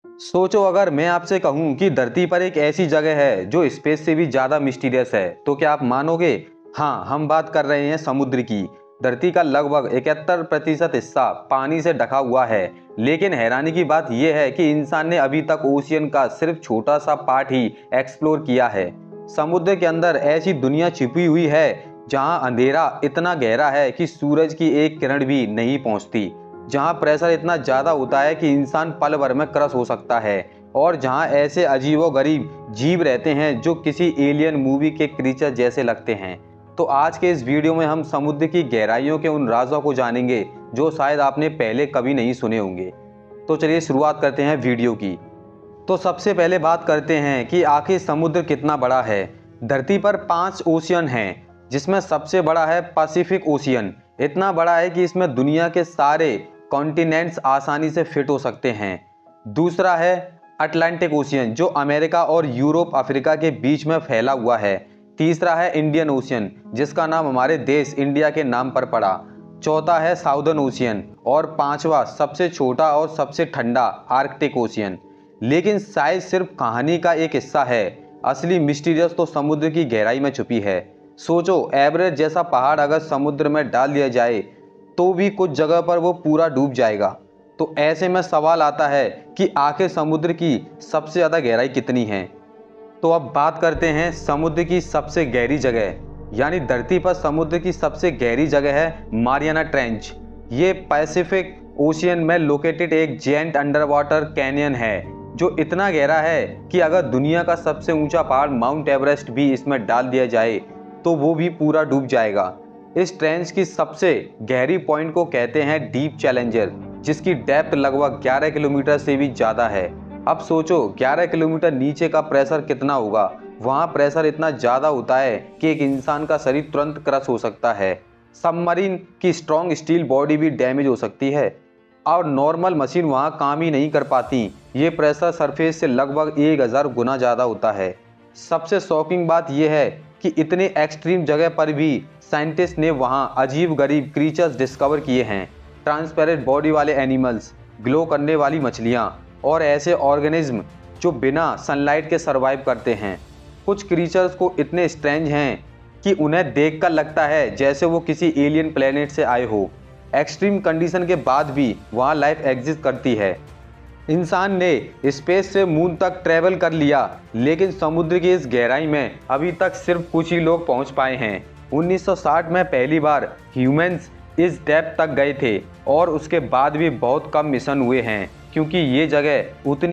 सोचो अगर मैं आपसे कहूं कि धरती पर एक ऐसी जगह है जो स्पेस से भी ज्यादा मिस्टीरियस है, तो क्या आप मानोगे? हाँ, हम बात कर रहे हैं समुद्र की। धरती का लगभग 71% हिस्सा पानी से ढका हुआ है, लेकिन हैरानी की बात यह है कि इंसान ने अभी तक ओशियन का सिर्फ छोटा सा पार्ट ही एक्सप्लोर किया है। समुद्र के अंदर ऐसी दुनिया छिपी हुई है जहां अंधेरा इतना गहरा है कि सूरज की एक किरण भी नहीं पहुंचती, जहां प्रेशर इतना ज़्यादा होता है कि इंसान पल भर में क्रश हो सकता है, और जहां ऐसे अजीबोगरीब जीव रहते हैं जो किसी एलियन मूवी के क्रीचर जैसे लगते हैं। तो आज के इस वीडियो में हम समुद्र की गहराइयों के उन राजों को जानेंगे जो शायद आपने पहले कभी नहीं सुने होंगे। तो चलिए शुरुआत करते हैं वीडियो की। तो सबसे पहले बात करते हैं कि आखिर समुद्र कितना बड़ा है। धरती पर 5 ओशियन हैं, जिसमें सबसे बड़ा है पैसिफिक ओशियन। इतना बड़ा है कि इसमें दुनिया के सारे कॉन्टिनेंट्स आसानी से फिट हो सकते हैं। दूसरा है अटलांटिक ओशियन, जो अमेरिका और यूरोप अफ्रीका के बीच में फैला हुआ है। तीसरा है इंडियन ओशियन, जिसका नाम हमारे देश इंडिया के नाम पर पड़ा। चौथा है साउदर्न ओशियन, और पांचवा सबसे छोटा और सबसे ठंडा आर्कटिक ओशियन। लेकिन शायद सिर्फ कहानी का एक हिस्सा है, असली मिस्टीरियस तो समुद्र की गहराई में छुपी है। सोचो, एवरेस्ट जैसा पहाड़ अगर समुद्र में डाल दिया जाए तो भी कुछ जगह पर वो पूरा डूब जाएगा। तो ऐसे में सवाल आता है कि आखिर समुद्र की सबसे ज़्यादा गहराई कितनी है। तो अब बात करते हैं समुद्र की सबसे गहरी जगह, यानी धरती पर समुद्र की सबसे गहरी जगह है मारियाना ट्रेंच। ये पैसिफिक ओशियन में लोकेटेड एक जेंट अंडर वाटर कैनियन है, जो इतना गहरा है कि अगर दुनिया का सबसे ऊंचा पहाड़ माउंट एवरेस्ट भी इसमें डाल दिया जाए तो वो भी पूरा डूब जाएगा। इस ट्रेंच की सबसे गहरी पॉइंट को कहते हैं डीप चैलेंजर, जिसकी डेप्थ लगभग 11 किलोमीटर से भी ज़्यादा है। अब सोचो 11 किलोमीटर नीचे का प्रेशर कितना होगा। वहाँ प्रेशर इतना ज़्यादा होता है कि एक इंसान का शरीर तुरंत क्रश हो सकता है। सबमरीन की स्ट्रॉन्ग स्टील बॉडी भी डैमेज हो सकती है, और नॉर्मल मशीन वहाँ काम ही नहीं कर पाती। ये प्रेशर सरफेस से लगभग 1000 गुना ज़्यादा होता है। सबसे शॉकिंग बात यह है कि इतने एक्सट्रीम जगह पर भी साइंटिस्ट ने वहाँ अजीब गरीब क्रीचर्स डिस्कवर किए हैं। ट्रांसपेरेंट बॉडी वाले एनिमल्स, ग्लो करने वाली मछलियाँ, और ऐसे ऑर्गेनिज्म जो बिना सनलाइट के सर्वाइव करते हैं। कुछ क्रीचर्स को इतने स्ट्रेंज हैं कि उन्हें देखकर लगता है जैसे वो किसी एलियन प्लेनेट से आए हो। एक्सट्रीम कंडीशन के बाद भी वहाँ लाइफ एग्जिस्ट करती है। इंसान ने स्पेस से मून तक ट्रैवल कर लिया, लेकिन समुद्र की इस गहराई में अभी तक सिर्फ कुछ ही लोग पहुंच पाए हैं। 1960 में पहली बार ह्यूमंस इस डेप्थ तक गए थे, और उसके बाद भी बहुत कम मिशन हुए हैं, क्योंकि ये जगह उतनी